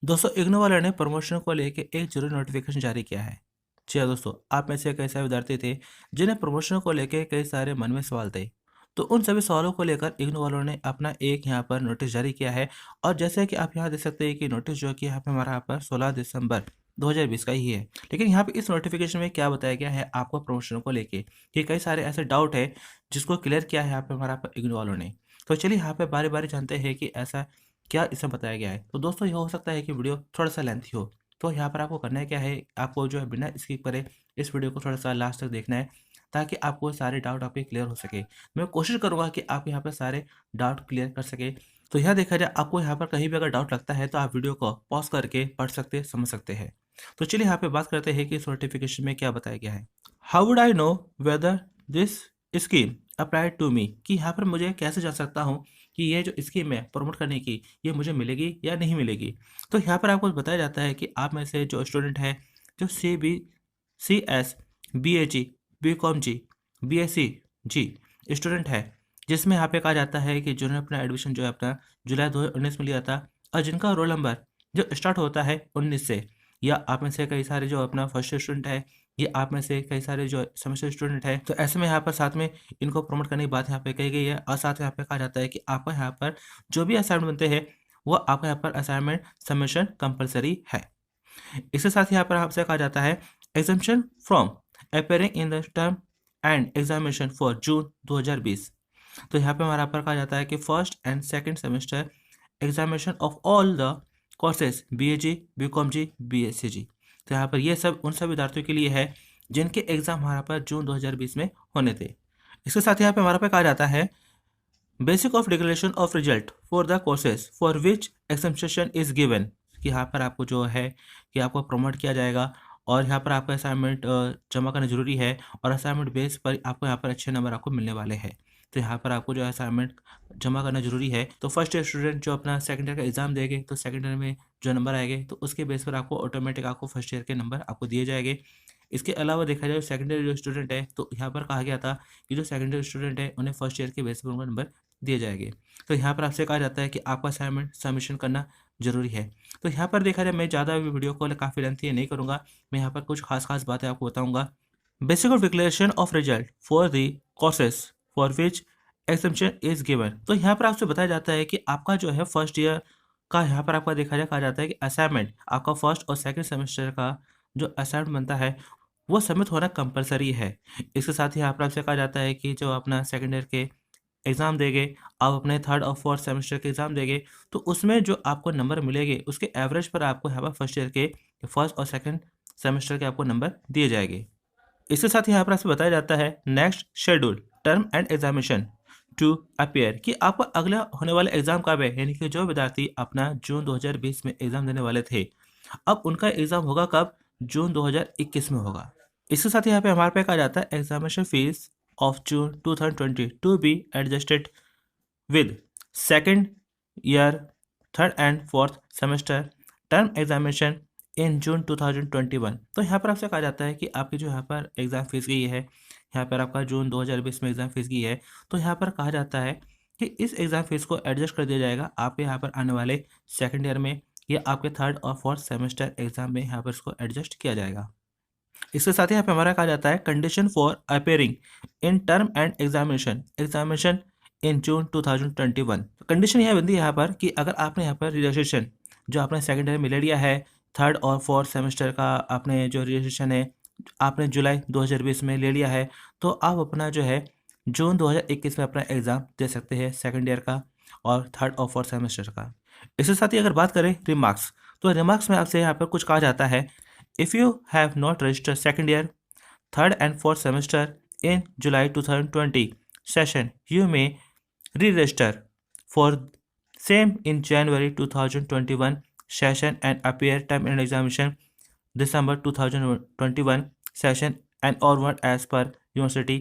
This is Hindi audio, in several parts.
दोस्तों इग्नू वाले ने प्रमोशन को लेके एक जरूरी नोटिफिकेशन जारी किया है। जी हाँ दोस्तों, आप में से कई सारे विद्यार्थी थे जिन्हें प्रमोशन को लेके कई सारे मन में सवाल थे। तो उन सभी सवालों को लेकर इग्नू वालों ने अपना एक यहाँ पर नोटिस जारी किया है। और जैसे कि आप यहाँ देख सकते हैं कि नोटिस जो है कि यहाँ पे हमारा यहाँ पर 16 दिसंबर 2020 का ही है। लेकिन यहाँ पे इस नोटिफिकेशन में क्या बताया गया है आपको प्रमोशन को लेके कि कई सारे ऐसे डाउट है जिसको क्लियर किया है यहाँ पे हमारा इग्नू वालों ने। तो चलिए यहाँ पे बारी बारी जानते हैं कि ऐसा क्या इसमें बताया गया है। तो दोस्तों ये हो सकता है कि वीडियो थोड़ा सा लेंथी हो, तो यहाँ पर आपको करना है क्या है, आपको जो है बिना स्किप करे इस वीडियो को थोड़ा सा लास्ट तक देखना है ताकि आपको सारे डाउट आपके क्लियर हो सके। मैं कोशिश करूँगा कि आप यहाँ पर सारे डाउट क्लियर कर सके। तो यहाँ देखा जाए आपको यहाँ पर कहीं भी अगर डाउट लगता है तो आप वीडियो को पॉज करके पढ़ सकते समझ सकते हैं। तो चलिए यहाँ पे बात करते हैं कि इस नोटिफिकेशन में क्या बताया गया है। How would I know whether this scheme applied to me, कि यहाँ पर मुझे कैसे जान सकता हूँ कि ये जो स्कीम है प्रमोट करने की ये मुझे मिलेगी या नहीं मिलेगी। तो यहाँ पर आपको बताया जाता है कि आप में से जो स्टूडेंट है जो CS BAG BCom जी BSc जी स्टूडेंट है, जिसमें यहाँ पे कहा जाता है कि जिन्होंने अपना एडमिशन जो है अपना जुलाई 2019 में लिया था और जिनका रोल नंबर जो स्टार्ट होता है 19 से, या आप में से कई सारे जो अपना फर्स्ट स्टूडेंट है, ये आप में से कई सारे जो सेमेस्टर स्टूडेंट है, तो ऐसे में यहाँ पर साथ में इनको प्रमोट करने की बात यहाँ पे कही गई है। और साथ में यहाँ पे कहा जाता है कि आपका यहाँ पर जो भी असाइनमेंट बनते हैं वो आपका यहाँ पर असाइनमेंट सबमिशन कंपलसरी है। इसके साथ ही यहाँ पर आपसे कहा जाता है exemption from appearing in the term end examination for June 2020। तो यहाँ पे हमारा पर कहा जाता है कि first and second semester examination of all the courses BAG BCom जी BSc जी। तो यहाँ पर ये सब उन सब विद्यार्थियों के लिए है जिनके एग्जाम हमारा पर जून 2020 में होने थे। इसके साथ यहाँ पे हमारा पे कहा जाता है basic of declaration of result for the courses for which examination is given, कि यहाँ पर आपको जो है कि आपको प्रमोट किया जाएगा और यहाँ पर आपका असाइनमेंट जमा करना जरूरी है और असाइनमेंट बेस पर आपको यहाँ पर अच्छे नंबर आपको मिलने वाले हैं। तो यहाँ पर आपको जो है असाइनमेंट जमा करना जरूरी है। तो फर्स्ट ईयर स्टूडेंट जो अपना सेकंड ईयर का एग्जाम देंगे तो सेकंड ईयर में जो नंबर आएंगे तो उसके बेस पर आपको ऑटोमेटिक आपको फर्स्ट ईयर के नंबर आपको दिए जाएंगे। इसके अलावा देखा जाए सेकंड ईयर जो स्टूडेंट है तो यहाँ पर कहा गया था कि जो सेकंड ईयर स्टूडेंट है उन्हें फर्स्ट ईयर के बेस पर उनका नंबर दिए जाएंगे। तो यहाँ पर आपसे कहा जाता है कि आपका असाइनमेंट सबमिशन करना जरूरी है। तो यहाँ पर देखा जाए मैं ज़्यादा वीडियो को काफ़ी लेंथी नहीं करूँगा, मैं यहाँ पर कुछ खास बातें आपको बताऊँगा। Basic of declaration of result for the courses for which examination is given. तो यहाँ पर आपसे बताया जाता है कि आपका जो है फर्स्ट ईयर का यहाँ पर आपका देखा जाए कहा जाता है कि असाइनमेंट आपका फर्स्ट और सेकंड सेमेस्टर का जो असाइनमेंट बनता है वो सबमिट होना कंपलसरी है। इसके साथ ही यहाँ पर आपसे कहा जाता है कि जो अपना सेकंड ईयर के एग्ज़ाम देंगे, आप अपने थर्ड और फोर्थ सेमेस्टर के एग्ज़ाम देंगे तो उसमें जो आपको नंबर मिलेंगे उसके एवरेज पर आपको यहाँ पर फर्स्ट ईयर के फर्स्ट और सेकंड सेमेस्टर के आपको नंबर दिए जाएंगे। इसके साथ ही यहाँ पर आपसे बताया जाता है next schedule term end examination to appear, कि आपका अगला होने वाला एग्जाम कब है, यानी कि जो विद्यार्थी अपना जून 2020 में एग्जाम देने वाले थे अब उनका एग्जाम होगा कब, जून 2021 में होगा। इसके साथ ही यहाँ पे हमारे पे कहा जाता है examination fees of June 2020 to be adjusted with second year third and fourth semester term examination in June 2021। तो यहाँ पर आपसे कहा जाता है कि आपकी जो यहाँ पर एग्ज़ाम फीस गई है, यहाँ पर आपका जून 2020 में एग्ज़ाम फीस गई है, तो यहाँ पर कहा जाता है कि इस एग्ज़ाम फीस को एडजस्ट कर दिया जाएगा आपके यहाँ पर आने वाले सेकेंड ईयर में या आपके थर्ड और फोर्थ सेमेस्टर एग्ज़ाम में यहाँ पर इसको एडजस्ट किया जाएगा। इसके साथ ही यहाँ पे हमारा कहा जाता है condition for appearing in term end examination in June 2021। Condition यह बनती है यहाँ पर कि अगर आपने यहाँ पर रजिस्ट्रेशन जो आपने सेकेंड ईयर में ले लिया है, थर्ड और फोर्थ सेमेस्टर का आपने जो रजिस्ट्रेशन है आपने जुलाई 2020 में ले लिया है, तो आप अपना जो है जून 2021 में अपना एग्ज़ाम दे सकते हैं सेकेंड ईयर का और थर्ड और फोर्थ सेमेस्टर का। इसके साथ ही अगर बात करें रिमार्क्स, तो रिमार्क्स में आपसे यहाँ पर कुछ कहा जाता है if you have not registered second year third and fourth semester in July 2020 session you may re-register for same in January 2021 session and appear time and examination December 2021 session and onward as per university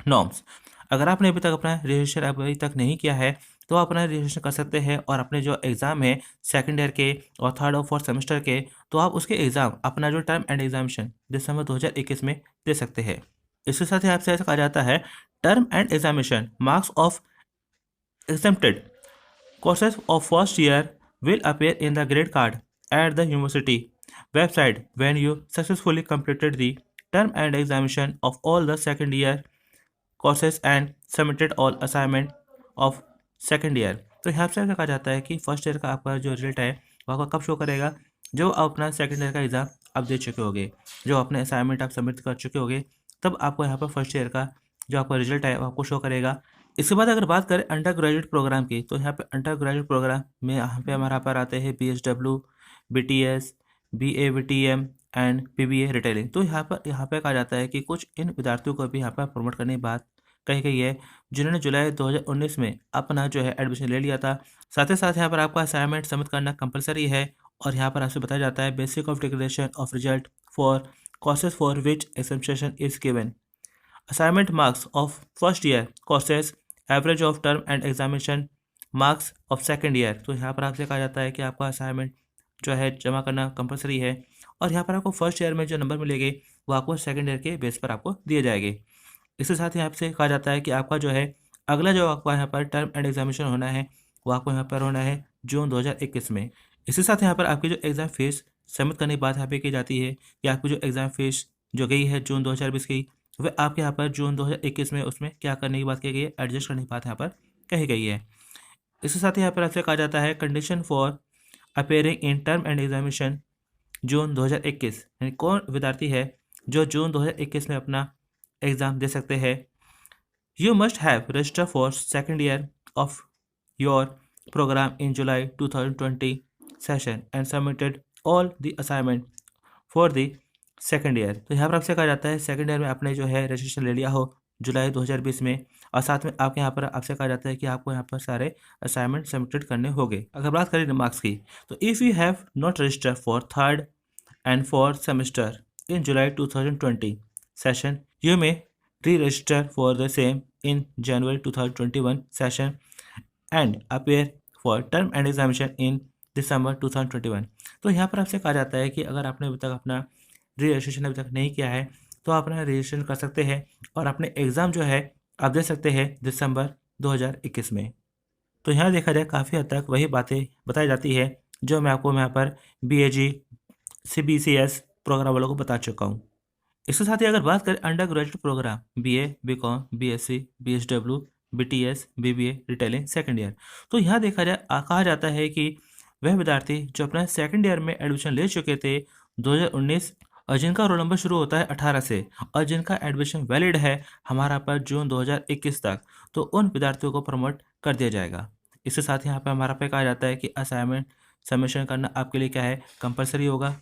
norms. अगर आपने अभी तक अपना रजिस्ट्रेशन अभी तक नहीं किया है तो आप अपना रजिस्ट्रेशन कर सकते हैं और अपने जो एग्ज़ाम है सेकेंड ईयर के और थर्ड और फोर्थ सेमेस्टर के तो आप उसके एग्ज़ाम अपना जो टर्म एंड एग्जामिनेशन दिसंबर 2021 में दे सकते हैं। इसके साथ ही आपसे ऐसा कहा जाता है term end examination marks of exempted courses of first year will appear in the grade card at the university website when you successfully completed the term and examination of all the second year courses and submitted all assignment of second year। तो यहाँ से कहा जाता है कि फर्स्ट ईयर का आपका जो रिजल्ट है वो आपका कब शो करेगा, जो आप अपना सेकंड ईयर का एग्ज़ाम आप दे चुके होगे, जो अपने असाइनमेंट आप सबमिट कर चुके होगे, तब आपको यहाँ पर फर्स्ट ईयर का जो आपका रिजल्ट है वो आपको शो करेगा। इसके बाद अगर बात करें अंडर ग्रेजुएट प्रोग्राम की, तो यहाँ पे अंडर ग्रेजुएट प्रोग्राम में यहाँ पे हमारे पर आते हैं BSW, BTS, BA VTM and PBA retailing. तो यहाँ पे कहा जाता है कि कुछ इन विद्यार्थियों को भी यहाँ पर प्रमोट करने की बात कही गई है, जिन्होंने जुलाई 2019 में अपना जो है एडमिशन ले लिया था। साथ ही साथ यहाँ पर आपका असाइनमेंट सबमिट करना कंपलसरी है, और यहाँ पर आपसे बताया जाता है basic of declaration of result for courses for which examination is given, assignment marks of first year courses, average of term and examination marks of second year। तो यहाँ पर आपसे कहा जाता है कि आपका असाइनमेंट जो है जमा करना कंपलसरी है, और यहाँ पर आपको फर्स्ट ईयर में जो नंबर मिलेंगे वो आपको सेकंड ईयर के बेस पर आपको दिए जाएंगे। इसके साथ ही आपसे कहा जाता है कि आपका जो है अगला जो आपका यहाँ पर टर्म एंड एग्जामिनेशन होना है वो आपको यहाँ पर होना है जून 2021 में। इसके साथ यहाँ पर आपकी जो एग्ज़ाम फीस सबमिट करने की बात यहाँ पे की जाती है कि आपकी जो एग्ज़ाम फीस जो गई है जून 2020 की, वह आपके यहाँ पर जून 2021 में उसमें क्या करने की बात की गई है, एडजस्ट करने की बात यहाँ पर कही गई है। इसके साथ ही यहाँ पर आपसे कहा जाता है condition for appearing in term end examination June 2021, यानी कौन विद्यार्थी है जो जून 2021 में अपना एग्ज़ाम दे सकते हैं। You must have register for second year of your programme in July 2020 session and submitted all the assignment for the second year. तो यहाँ पर आपसे कहा जाता है सेकेंड ईयर में आपने जो है रजिस्ट्रेशन ले लिया हो जुलाई 2020 में, और साथ में आपके यहाँ पर आपसे कहा जाता है कि आपको यहाँ पर सारे असाइनमेंट सबमिटेड करने होंगे। अगर बात करें रिमार्क्स की, तो if you have not register for third and fourth semester in July 2020 session, you may re register for the same in January 2021 session and appear for term end examination in December 2021। तो यहाँ पर आपसे कहा जाता है कि अगर आपने अभी तक अपना रजिस्ट्रेशन अभी तक नहीं किया है तो आप अपना रजिस्ट्रेशन कर सकते हैं और अपने एग्ज़ाम जो है आप दे सकते हैं दिसंबर 2021 में। तो यहाँ देखा जाए काफ़ी हद तक वही बातें बताई जाती है जो मैं आपको यहाँ पर BAG CBCS प्रोग्राम वालों को बता चुका हूँ। इसके साथ ही अगर बात करें under graduate programme BA BCom BSc BSW BTS BBA retailing second year, तो यहाँ देखा जाए कहा जाता है कि वह विद्यार्थी जो अपना सेकेंड ईयर में एडमिशन ले चुके थे 2019 और जिनका रोल नंबर शुरू होता है 18 से, और जिनका एडमिशन वैलिड है हमारा पर जून 2021 तक, तो उन विद्यार्थियों को प्रमोट कर दिया जाएगा। इसके साथ ही यहाँ पे हमारा पे कहा जाता है कि असाइनमेंट सबमिशन करना आपके लिए क्या है, कंपलसरी होगा।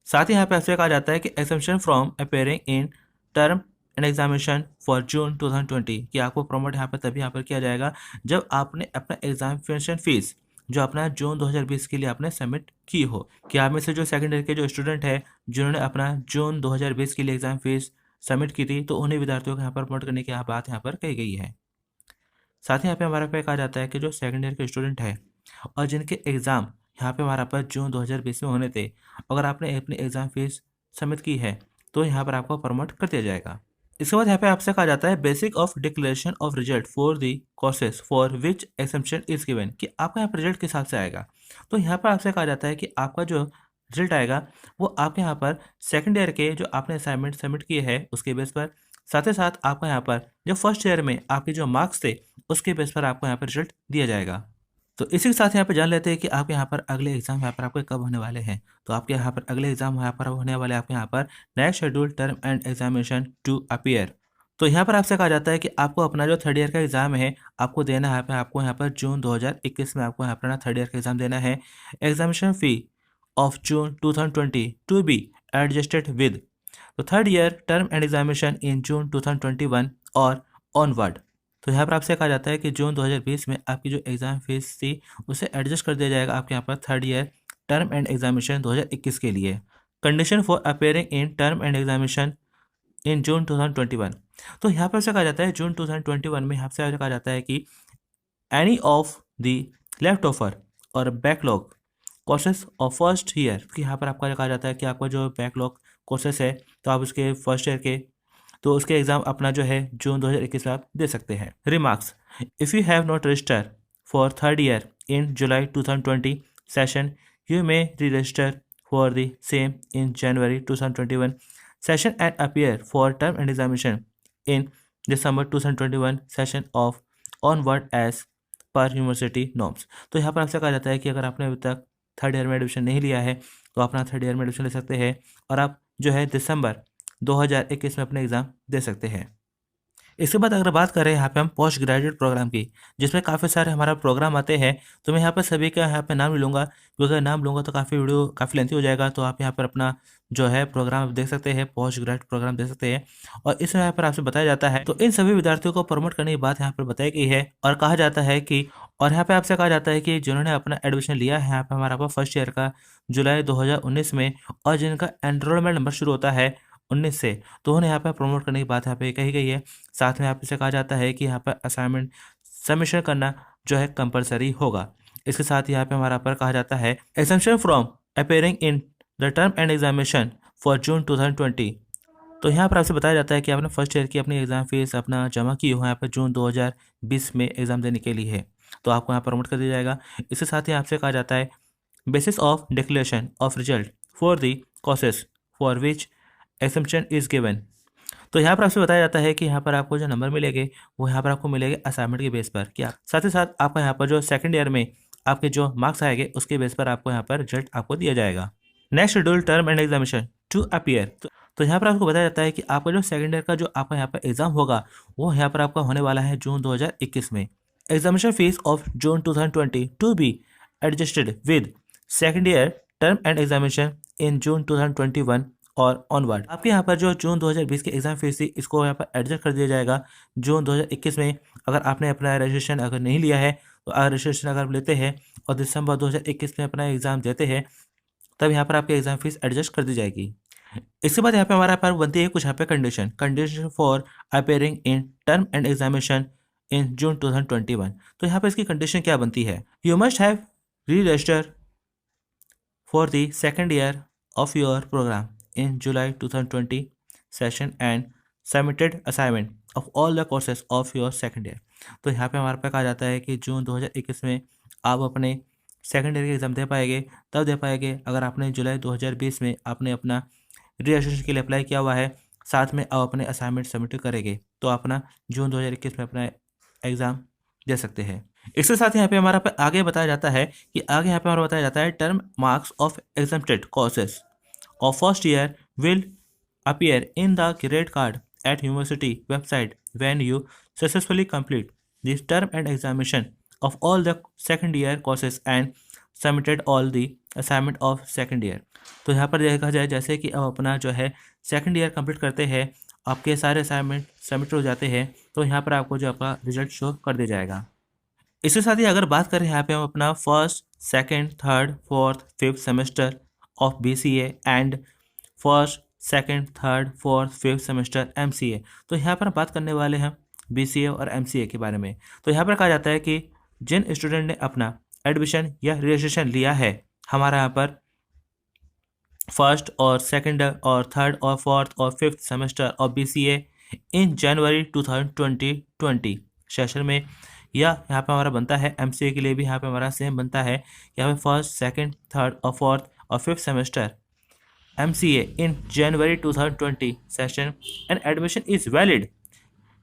साथ ही यहाँ पे आपसे कहा जाता है कि examination from appearing in term end examination for June 2020, कि आपको प्रमोट यहाँ पर तभी यहाँ पर किया जाएगा जब आपने अपना एग्जामिनेशन फीस जो अपना जून 2020 के लिए आपने सबमिट की हो। कि आप में से जो सेकेंड ईयर के जो स्टूडेंट है जिन्होंने अपना जून 2020 के लिए एग्जाम फीस सबमिट की थी, तो उन्हीं विद्यार्थियों को यहाँ पर प्रमोट करने की बात यहाँ पर कही गई है। साथ ही यहाँ पे हमारे पे कहा जाता है कि जो सेकेंड ईयर के स्टूडेंट है और जिनके एग्ज़ाम यहाँ पे हमारा पर जून 2020 में होने थे, अगर आपने अपनी एग्ज़ाम फीस सबमिट की है तो यहाँ पर आपको प्रमोट कर दिया जाएगा। इसके बाद यहाँ पे आपसे कहा जाता है basic of declaration of result for the courses for which examination is given, कि आपका यहाँ पर रिजल्ट किस हिसाब से आएगा। तो यहाँ पर आपसे कहा जाता है कि आपका जो रिजल्ट आएगा वो आपके यहाँ पर सेकंड ईयर के जो आपने असाइनमेंट सबमिट किए हैं उसके बेस पर, साथ ही साथ आपका यहाँ पर जो फर्स्ट ईयर में आपके जो मार्क्स थे उसके बेस पर आपको यहाँ पर रिजल्ट दिया जाएगा। तो इसी के साथ यहाँ पर जान लेते हैं कि आपके यहाँ पर अगले एग्जाम यहाँ पर आपके कब होने वाले हैं। तो आपके यहाँ पर अगले एग्जाम यहाँ पर होने वाले आपके यहाँ पर next schedule term end examination to appear. तो यहाँ पर आपसे कहा जाता है कि आपको अपना जो थर्ड ईयर का एग्ज़ाम है आपको देना है, आपको यहाँ पर जून 2021 में आपको यहाँ पर थर्ड ईयर का एग्ज़ाम देना है। Examination fee of June 2020 to be adjusted with तो third year term end examination in June 2021 और ऑनवर्ड। तो यहाँ पर आपसे कहा जाता है कि जून 2020 में आपकी जो एग्ज़ाम फीस थी उसे एडजस्ट कर दिया जाएगा आपके यहाँ पर third year term end examination 2021 के लिए। Condition for appearing in term end examination in June 2021, तो यहाँ पर से कहा जाता है जून 2021 में यहाँ से कहा जाता है कि any of the leftover or backlog courses of first year, कि यहाँ पर आपका कहा जाता है कि आपका जो बैकलॉग कोर्सेज है तो आप उसके फर्स्ट ईयर के तो उसके एग्ज़ाम अपना जो है जून 2021 में आप दे सकते हैं। Remarks, if you have not register for third year in July 2020 session, you may re register for the same in January 2021 session and appear for term and examination in December 2021 session of onward as पर यूनिवर्सिटी नॉर्म्स। तो यहाँ पर आपसे कहा जाता है कि अगर आपने अभी तक थर्ड ईयर में एडमिशन नहीं लिया है तो अपना थर्ड ईयर में एडमिशन ले सकते हैं और आप जो है दिसंबर 2021 में अपने एग्ज़ाम दे सकते हैं। इसके बाद अगर बात करें यहाँ पे हम पोस्ट ग्रेजुएट प्रोग्राम की, जिसमें काफ़ी सारे हमारा प्रोग्राम आते हैं, तो मैं यहाँ पर सभी का यहाँ पे नाम ले लूँगा, क्योंकि अगर नाम लूँगा तो काफ़ी वीडियो काफ़ी लेंथी हो जाएगा। तो आप यहाँ पर अपना जो है प्रोग्राम देख सकते हैं, पोस्ट ग्रेजुएट प्रोग्राम देख सकते हैं और इसमें यहाँ पर आपसे बताया जाता है। तो इन सभी विद्यार्थियों को प्रमोट करने की बात यहाँ पर बताई गई है और कहा जाता है कि और यहाँ पे आपसे कहा जाता है कि जिन्होंने अपना एडमिशन लिया है यहाँ पे हमारा फर्स्ट ईयर का जुलाई 2019 में और जिनका एनरोलमेंट नंबर शुरू होता है 19 से, तो उन्हें यहाँ पर प्रमोट करने की बात यहाँ पे कही गई है। साथ में यहाँ पे से कहा जाता है कि यहाँ पर असाइनमेंट सबमिशन करना जो है कंपलसरी होगा। इसके साथ यहाँ पे हमारा पर कहा जाता है examination from appearing in the term end examination for June 2020। तो यहाँ पर आपसे बताया जाता है कि आपने फर्स्ट ईयर की अपनी एग्ज़ाम फीस अपना जमा की हो यहाँ पर जून 2020 में एग्ज़ाम देने के लिए है, तो आपको यहाँ प्रमोट कर दिया जाएगा। इसके साथ ही आपसे कहा जाता है basis of declaration of result for the courses for which examination is given. तो यहाँ पर आपसे बताया जाता है कि यहाँ पर आपको जो नंबर मिलेंगे वो यहाँ पर आपको मिलेंगे असाइनमेंट के बेस पर। क्या साथ ही साथ आपका यहाँ पर जो सेकंड ईयर में आपके जो मार्क्स आएंगे उसके बेस पर आपको यहाँ पर रिजल्ट आपको दिया जाएगा। Next schedule term end examination to appear. तो यहाँ पर आपको बताया जाता है कि आपका जो सेकंड ईयर का जो आपका यहाँ पर एग्जाम होगा वो यहाँ पर आपका होने वाला है जून 2021 में। Examination fees of June 2020 to be adjusted with second year term end examination in June 2021 और ऑनवर्ड। आपके यहाँ पर जो जून 2020 की एग्जाम फीस थी इसको यहाँ पर एडजस्ट कर दिया जाएगा जून 2021 में। अगर आपने अपना रजिस्ट्रेशन अगर नहीं लिया है तो अगर रजिस्ट्रेशन अगर लेते हैं और दिसंबर 2021 में अपना एग्ज़ाम देते हैं तब यहाँ पर आपकी एग्जाम फीस एडजस्ट कर दी जाएगी। इसके बाद यहाँ पे हमारा पर बनती है कुछ यहाँ पे condition for appearing in term end examination in June 2021। तो यहाँ पे इसकी कंडीशन क्या बनती है, you must have re register for the second year of your programme in July 2020 session and submitted assignment of all the courses of your second year। तो यहाँ पे हमारे पे कहा जाता है कि जून 2021 में आप अपने सेकंड ईयर के एग्ज़ाम दे पाएंगे, तब दे पाएंगे अगर आपने जुलाई 2020 में आपने अपना रजिस्ट्रेशन के लिए अप्लाई किया हुआ है, साथ में आप अपने असाइनमेंट सबमिट करेंगे तो अपना जून 2021 में अपना एग्ज़ाम दे सकते हैं। इसके साथ यहाँ पे हमारा पे आगे बताया जाता है कि आगे यहाँ पे हमारा बताया जाता है term marks of exempted courses of first year will appear in the grade card at university website when you successfully complete this term and examination of all the second year courses and submitted all the assignment of second year। तो यहाँ पर देखा जाए जैसे कि अब अपना जो है सेकंड ईयर कंप्लीट करते हैं, आपके सारे असाइनमेंट सबमिट हो जाते हैं तो यहाँ पर आपको जो आपका रिजल्ट शो कर दिया जाएगा। इसके साथ ही अगर बात करें यहाँ पे हम अपना first second third fourth fifth semester of BCA and first second third fourth fifth semester MCA। तो यहाँ पर बात करने वाले हैं BCA और MCA के बारे में। तो यहाँ पर कहा जाता है कि जिन स्टूडेंट ने अपना एडमिशन या रजिस्ट्रेशन लिया है हमारा यहाँ पर फर्स्ट और सेकंड और थर्ड और फोर्थ और fifth semester of BCA in January 2020 session में, या यहाँ पे हमारा बनता है MCA के लिए भी यहाँ पे हमारा सेम बनता है, यहाँ पे फर्स्ट सेकंड थर्ड और फोर्थ और fifth semester MCA in January 2020 session and admission is valid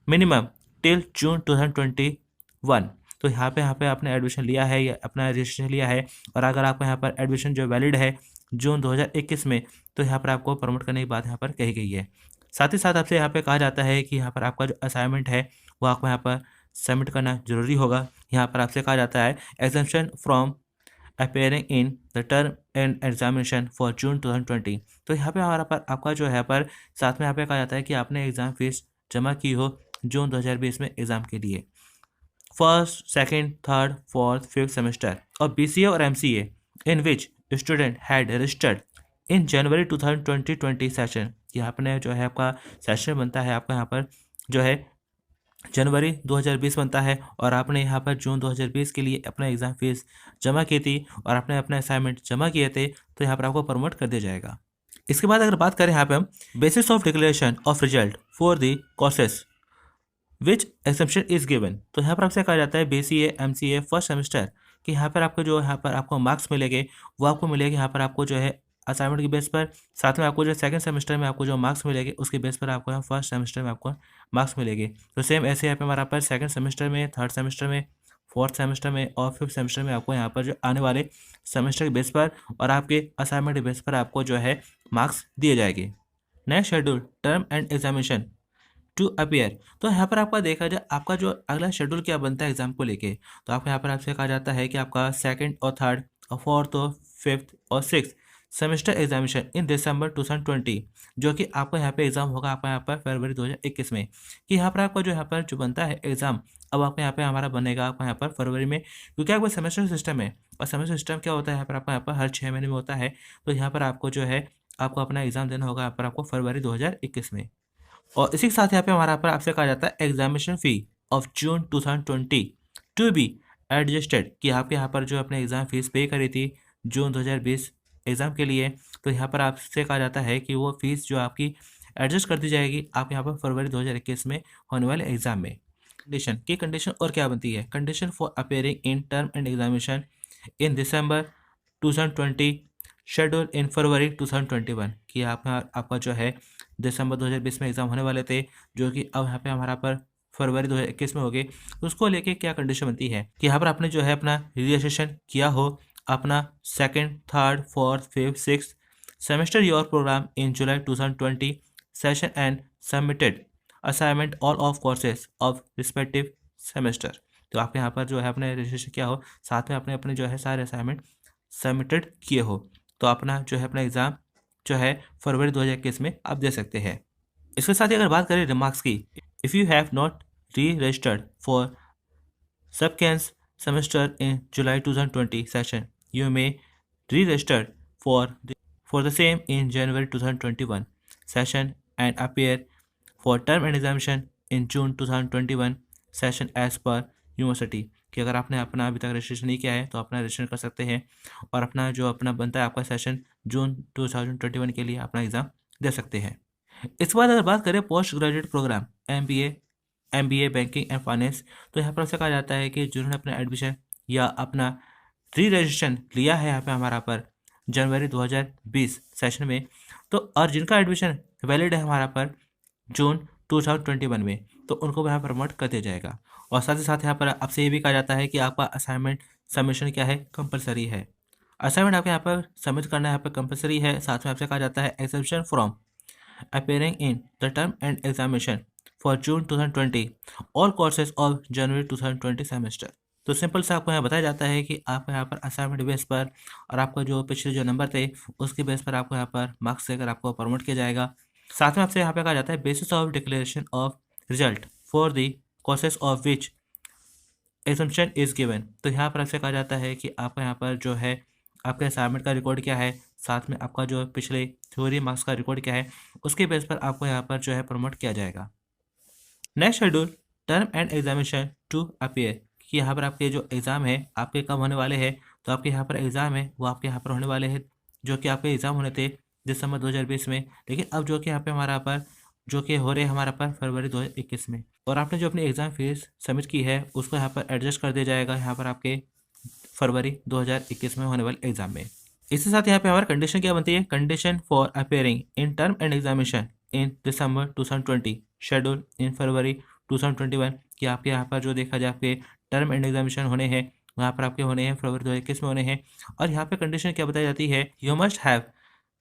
minimum till June 2021। तो यहाँ पे आपने एडमिशन लिया है या अपना रजिस्ट्रेशन लिया है और अगर आपका यहाँ पर एडमिशन जो वैलिड है जून 2021 में तो यहाँ पर आपको प्रमोट करने की बात यहाँ पर कही गई है। साथ ही साथ आपसे यहाँ पे कहा जाता है कि यहाँ पर आपका जो असाइनमेंट है वो आपको यहाँ पर सबमिट करना जरूरी होगा। यहाँ पर आपसे कहा जाता है examination from appearing in the term end examination for June 2020। तो यहाँ पे हमारा पर आपका जो है पर साथ में यहाँ पे कहा जाता है कि आपने एग्ज़ाम फीस जमा की हो जून 2020 में एग्ज़ाम के लिए first second third fourth fifth semester और BCA और MCA in which student had registered in January 2020 session. यहाँ पर जो है आपका सेशन बनता है आपका यहाँ पर जो है जनवरी 2020 बनता है और आपने यहाँ पर जून 2020 के लिए अपना एग्ज़ाम फीस जमा की थी और आपने अपने असाइनमेंट जमा किए थे तो यहाँ पर आपको प्रमोट कर दिया जाएगा। इसके बाद अगर बात करें यहाँ पे हम basis of declaration of result for the courses which examination is given. तो यहाँ पर आपसे कहा जाता है BCA MCA फर्स्ट सेमेस्टर कि यहाँ पर आपको जो यहाँ पर आपको मार्क्स मिलेंगे वो आपको मिलेंगे यहाँ पर आपको जो है असाइनमेंट के बेस पर, साथ में आपको जो सेकंड सेमेस्टर में आपको जो मार्क्स मिलेंगे उसके बेस पर आपको यहाँ फर्स्ट सेमेस्टर में आपको मार्क्स मिलेंगे। तो सेम ऐसे यहाँ पे हमारा पर सेकंड सेमेस्टर में, थर्ड सेमेस्टर में, फोर्थ सेमेस्टर में और फिफ्थ सेमेस्टर में आपको यहाँ पर जो आने वाले सेमेस्टर के बेस पर और आपके असाइनमेंट के बेस पर आपको जो है मार्क्स दिए जाएंगे। Next schedule term end examination to appear. तो यहाँ पर आपका देखा जाए आपका जो अगला शेड्यूल क्या बनता है एग्जाम को लेके, तो आपको यहाँ पर आपसे कहा जाता है कि आपका सेकंड और थर्ड और फोर्थ और फिफ्थ और six semester examination in December 2020, जो कि आपका यहाँ पे एग्जाम होगा आपका यहाँ पर फरवरी 2021 में, कि यहाँ पर आपका जो यहाँ पर जो बनता है एग्जाम अब आपका यहाँ पे हमारा बनेगा आपका यहाँ पर फरवरी में, क्योंकि आपका सेमेस्टर सिस्टम है और सेमेस्टर सिस्टम क्या होता है यहाँ पर आपका यहाँ पर हर 6 महीने में होता है। तो यहाँ पर आपको जो है आपको अपना एग्जाम देना होगा यहाँ पर आपको फरवरी 2021 में। और इसी के साथ यहाँ पे हमारा पर आपसे कहा जाता है examination fee of June 2020 to be adjusted, कि आपके यहाँ पर जो अपने एग्ज़ाम फीस पे करी थी जून 2020 एग्ज़ाम के लिए, तो यहाँ पर आपसे कहा जाता है कि वो फीस जो आपकी एडजस्ट कर दी जाएगी आप यहाँ पर फरवरी 2021 में होने वाले एग्जाम में। कंडीशन की कंडीशन और क्या बनती है, condition for appearing in term end examination in December 2020 schedule in February 2021, कि आपका जो है दिसंबर 2020 में एग्ज़ाम होने वाले थे जो कि अब यहाँ पे हमारा पर फरवरी 2021 में हो गए। तो उसको लेके क्या कंडीशन बनती है कि यहाँ पर आपने जो है अपना रजिस्ट्रेशन किया हो अपना second, third, fourth, fifth, six semester your programme in July 2020 session and submitted assignment all of courses of respective semester. तो आप यहाँ पर जो है अपने रजिस्ट्रेशन किया हो, साथ में आपने अपने जो है सारे असाइनमेंट सबमिटेड किए हो, तो अपना जो है अपना एग्ज़ाम जो है फरवरी 2021 में आप दे सकते हैं। इसके साथ ही अगर बात करें रिमार्क्स की, if you have not re registered for subsequent semester in July 2020 session you may re registered for the same in January 2021 session and appear for term end examination in June 2021 session as per university, कि अगर आपने अपना अभी तक रजिस्ट्रेशन नहीं किया है तो अपना रजिस्ट्रेशन कर सकते हैं और अपना जो अपना बनता है आपका सेशन जून 2021 के लिए अपना एग्ज़ाम दे सकते हैं। इसके बाद अगर बात करें post graduate programme MBA banking and finance, तो यहाँ पर से कहा जाता है कि जिन्होंने अपना एडमिशन या अपना री रजिस्ट्रेशन लिया है यहाँ पे हमारा पर जनवरी 2020 सेशन में, तो और जिनका एडमिशन वैलिड है हमारा पर जून 2021 में, तो उनको यहाँ प्रमोट कर दिया जाएगा। और साथ ही साथ यहाँ पर आपसे ये भी कहा जाता है कि आपका असाइनमेंट सबमिशन क्या है, कंपलसरी है। असाइनमेंट आपको यहाँ पर सबमिट करना यहाँ पर कंपलसरी है। साथ में आपसे कहा जाता है exception from appearing in the term and examination for June 2020 all courses of January 2020 semester. तो सिंपल से आपको यहाँ बताया जाता है कि आपको यहाँ पर असाइनमेंट बेस पर और आपका जो पिछले जो नंबर थे उसके बेस पर आपको यहाँ पर मार्क्स देकर आपको प्रमोट किया जाएगा। साथ में आपसे यहाँ पे कहा जाता है basis of declaration of result for the courses of which examination is given. तो यहाँ पर आपसे कहा जाता है कि आपका यहाँ पर जो है आपके असाइनमेंट का रिकॉर्ड क्या है, साथ में आपका जो पिछले थ्योरी मार्क्स का रिकॉर्ड क्या है, उसके बेस पर आपको यहाँ पर जो है प्रमोट किया जाएगा। Next schedule term end examination to appear, कि यहाँ पर आपके जो एग्ज़ाम है आपके कब होने वाले हैं, तो आपके यहाँ पर एग्ज़ाम है वो आपके यहाँ पर होने वाले हैं जो कि आपके एग्ज़ाम होने थे दिसंबर 2020 में, लेकिन अब जो कि यहाँ पे हमारा पर जो कि हो रहे हैं हमारा पर फरवरी 2021 में। और आपने जो अपनी एग्ज़ाम फीस सबमिट की है उसको यहाँ पर एडजस्ट कर दिया जाएगा यहाँ पर आपके फरवरी 2021 में होने वाले एग्जाम में। इसके साथ यहाँ पे हमारा कंडीशन क्या बनती है, condition for appearing in term end examination in December 2020 schedule in February 2021, कि आपके यहाँ पर जो देखा जाए आपके टर्म एंड एग्जामिनेशन होने हैं वहाँ पर आपके होने हैं फरवरी 2021 में होने हैं। और यहाँ पे कंडीशन क्या बताई जाती है, you must have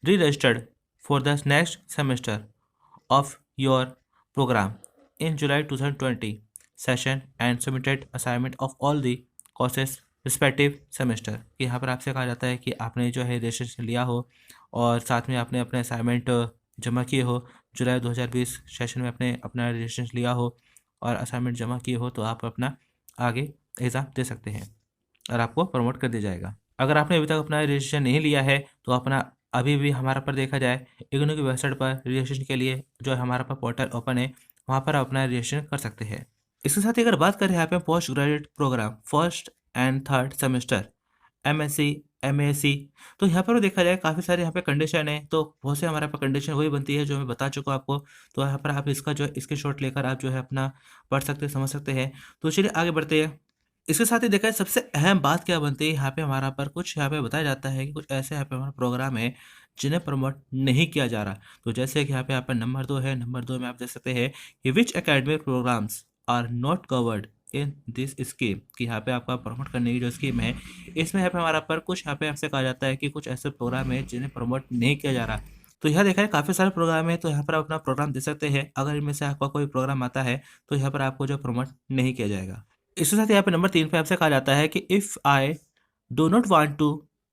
re registered for the next semester of your programme in July 2020 session and submitted assignment of all the courses respective semester, कि यहाँ पर आपसे कहा जाता है कि आपने जो है रजिस्ट्रेशन लिया हो और साथ में आपने अपने असाइनमेंट जमा किए हो जुलाई 2020 सेशन में आपने अपना रजिस्ट्रेशन लिया हो और असाइनमेंट जमा किए हो, तो आप अपना आगे एग्ज़ाम दे सकते हैं और आपको प्रमोट कर दिया जाएगा। अगर आपने अभी तक अपना रजिस्ट्रेशन नहीं लिया है तो अपना अभी भी हमारा पर देखा जाए इग्नू की वेबसाइट पर रजिस्ट्रेशन के लिए जो हमारा पर पोर्टल ओपन है वहाँ पर अपना रजिस्ट्रेशन कर सकते हैं। इसके साथ ही अगर बात करें यहाँ पे post graduate programme first and third semester MSc MAC, तो यहाँ पर देखा जाए काफ़ी सारे यहाँ पे कंडीशन है, तो बहुत से हमारे पास कंडीशन वही बनती है जो मैं बता चुका हूँ आपको। तो यहाँ पर आप इसका जो है इसके शॉट लेकर आप जो है अपना पढ़ सकते समझ सकते हैं। तो चलिए आगे बढ़ते हैं। इसके साथ ही देखा जाए सबसे अहम बात क्या बनती है यहाँ पे हमारा पर कुछ यहाँ पे बताया जाता है कि कुछ ऐसे यहाँ पे हमारा प्रोग्राम है जिन्हें प्रमोट नहीं किया जा रहा। तो जैसे कि यहाँ पे नंबर 2 है, नंबर 2 में आप देख सकते हैं कि which academic programmes are not covered in this scheme, कि यहाँ पे आपका प्रमोट करने की जो स्कीम है इसमें यहाँ पे हमारा पर कुछ यहाँ पे आपसे कहा जाता है कि कुछ ऐसे प्रोग्राम है जिन्हें प्रमोट नहीं किया जा रहा। तो यहाँ देखा है काफ़ी सारे प्रोग्राम है, तो यहाँ पर आप अपना प्रोग्राम दे सकते हैं। अगर इनमें से आपका कोई प्रोग्राम आता है तो यहाँ पर आपको जो प्रमोट नहीं किया जाएगा। इसके साथ यहाँ पे नंबर 3 पे आपसे कहा जाता है कि if I do not want to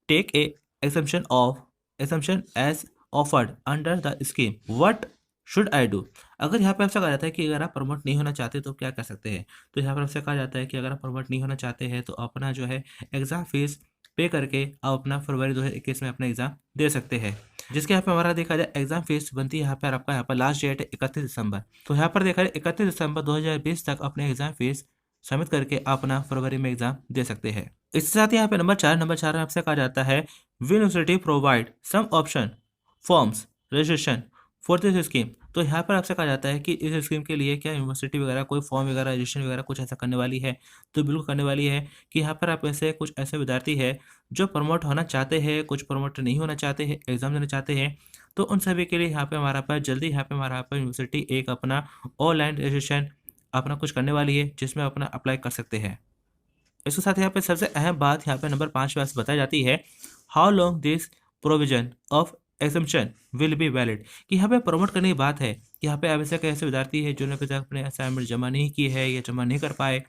take a exemption as offered under the scheme what should I do. अगर यहाँ पे आपसे कहा जाता है कि अगर आप प्रमोट नहीं होना चाहते तो क्या कर सकते हैं, तो यहाँ पर आपसे कहा जाता है कि अगर आप प्रमोट नहीं होना चाहते हैं तो अपना जो है एग्ज़ाम फीस पे करके आप अपना फरवरी 2021 में अपना एग्ज़ाम दे सकते हैं। जिसके यहाँ पे हमारा देखा जाए एग्जाम फीस बनती है यहाँ पर आपका यहाँ पर लास्ट डेट है 31 दिसंबर। तो यहाँ पर देखा जाए 31 दिसंबर 2020 तक अपने एग्जाम फीस सबमिट करके आप अपना फरवरी में एग्जाम दे सकते हैं। इसके साथ ही यहाँ पे नंबर 4 में आपसे कहा जाता है we university provide some option forms registration for this scheme. तो यहाँ पर आपसे कहा जाता है कि इस स्कीम के लिए क्या यूनिवर्सिटी वगैरह कोई फॉर्म वगैरह रजिस्ट्रेशन वगैरह कुछ ऐसा करने वाली है। तो बिल्कुल करने वाली है कि यहाँ पर आप ऐसे कुछ ऐसे विद्यार्थी है जो प्रमोट होना चाहते हैं, कुछ प्रमोट नहीं होना चाहते हैं, एग्जाम देना चाहते हैं, तो उन सभी के लिए यहाँ पे हमारा पर जल्दी यहाँ पे हमारा पर यूनिवर्सिटी एक अपना ऑनलाइन रजिस्ट्रेशन अपना कुछ करने वाली है जिसमें अपना अप्लाई कर सकते हैं। इसके साथ यहाँ पे सबसे अहम बात यहाँ पे नंबर 5 में बताई जाती है how long this provision of exemption will be valid, कि यहाँ पे प्रमोट करने की बात है कि यहाँ पे ऐसे ऐसे विद्यार्थी है जिन्होंने अभी तक अपने असाइनमेंट जमा नहीं की है या जमा नहीं कर पाए,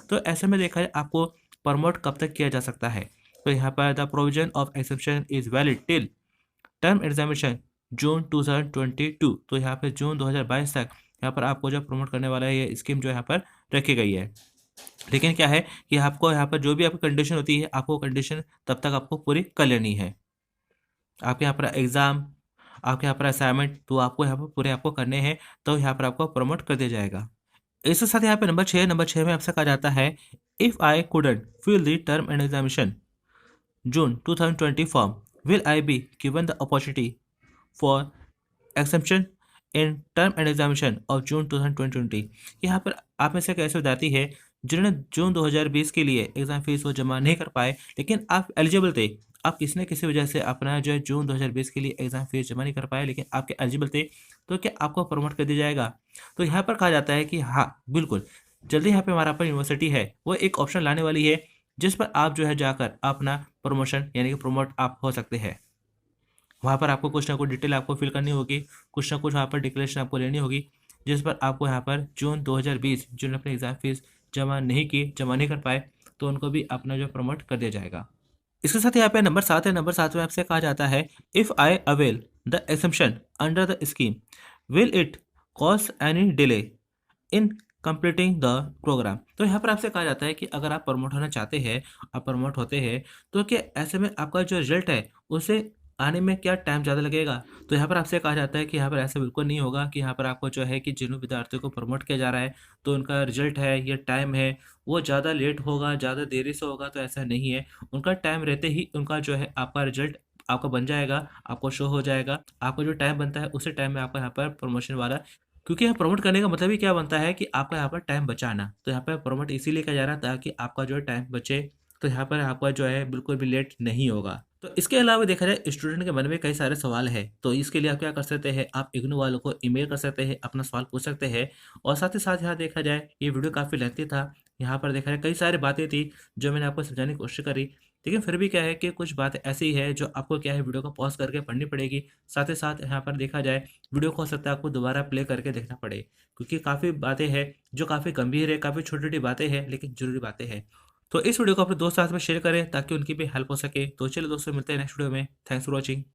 तो ऐसे में देखा जाए आपको प्रमोट कब तक किया जा सकता है। तो यहाँ पर the provision of exemption is valid till term examination June 2022। तो यहाँ पे जून 2022 तक यहाँ पर आपको जो प्रमोट करने वाला है ये स्कीम जो यहाँ पर रखी गई है। लेकिन क्या है कि आपको यहाँ पर जो भी आपकी कंडीशन होती है आपको कंडीशन तब तक आपको पूरी कर लेनी है। आपके यहाँ पर एग्ज़ाम, आपके यहाँ पर असाइनमेंट, तो आपको यहाँ पर पूरे आपको करने हैं, तो यहाँ पर आपको प्रमोट कर दिया जाएगा। इसके साथ यहाँ पे नंबर 6 में आपसे कहा जाता है if I couldn't fill the term end examination June 2020 form will I be given the opportunity for exception in term end examination of June 2020। यहाँ पर आप में से एक ऐसे विद्यार्थी है जिन्होंने जून 2020 के लिए एग्जाम फीस वो जमा नहीं कर पाए, लेकिन आप एलिजिबल थे, आप किसी न किसी वजह से अपना जो है जून 2020 के लिए एग्जाम फीस जमा नहीं कर पाए लेकिन आपके एलिजिबल थे, तो क्या आपको प्रमोट कर दिया जाएगा। तो यहाँ पर कहा जाता है कि हाँ बिल्कुल जल्दी यहाँ पे हमारा पर यूनिवर्सिटी है वो एक ऑप्शन लाने वाली है जिस पर आप जो है जाकर अपना प्रमोशन यानी कि प्रमोट आप हो सकते हैं। वहाँ पर आपको कुछ ना कुछ डिटेल आपको फिल करनी होगी, कुछ ना कुछ वहाँ पर डिक्लेरेशन आपको लेनी होगी जिस पर आपको यहाँ पर जून 2020 जिन्होंने अपनी एग्जाम फीस जमा नहीं कर पाए तो उनको भी अपना जो प्रमोट कर दिया जाएगा। इसके साथ यहाँ पे नंबर 7 में आपसे कहा जाता है if I avail the exemption under the scheme will it cause any delay in completing the programme. तो यहाँ पर आपसे कहा जाता है कि अगर आप प्रमोट होना चाहते हैं, आप प्रमोट होते हैं, तो क्या ऐसे में आपका जो रिजल्ट है उसे आने में क्या टाइम ज़्यादा लगेगा। तो यहाँ पर आपसे कहा जाता है कि यहाँ पर ऐसा बिल्कुल नहीं होगा कि यहाँ पर आपको जो है कि जिन विद्यार्थियों को प्रमोट किया जा रहा है तो उनका रिजल्ट है या टाइम है वो ज़्यादा लेट होगा, ज़्यादा देरी से होगा, तो ऐसा नहीं है। उनका टाइम रहते ही उनका जो है आपका रिजल्ट आपका बन जाएगा, आपको शो हो जाएगा। आपको जो टाइम बनता है उसी टाइम में आपका यहाँ पर प्रमोशन वाला, क्योंकि यहाँ प्रमोट करने का मतलब ही क्या बनता है कि आपका यहाँ पर टाइम बचाना। तो यहाँ पर प्रमोट इसीलिए किया जा रहा है ताकि आपका जो है टाइम बचे, तो यहाँ पर आपका जो है बिल्कुल भी लेट नहीं होगा। तो इसके अलावा देखा जाए स्टूडेंट के मन में कई सारे सवाल है, तो इसके लिए आप क्या कर सकते हैं, आप इग्नू वालों को ईमेल कर सकते हैं, अपना सवाल पूछ सकते हैं। और साथ ही साथ यहाँ देखा जाए ये वीडियो काफ़ी लेंथी था, यहाँ पर देखा जाए कई सारी बातें थी जो मैंने आपको समझाने की कोशिश करी, लेकिन फिर भी क्या है कि कुछ बात ऐसी है जो आपको क्या है वीडियो को पॉज करके पढ़नी पड़ेगी। साथ ही साथ यहाँ पर देखा जाए वीडियो को हो सकता है आपको दोबारा प्ले करके देखना पड़े, क्योंकि काफ़ी बातें हैं जो काफ़ी गंभीर है, काफ़ी छोटी छोटी बातें हैं लेकिन ज़रूरी बातें हैं। तो इस वीडियो को अपने दोस्त साथ में शेयर करें ताकि उनकी भी हेल्प हो सके। तो चलिए दोस्तों मिलते हैं नेक्स्ट वीडियो में। Thanks for watching.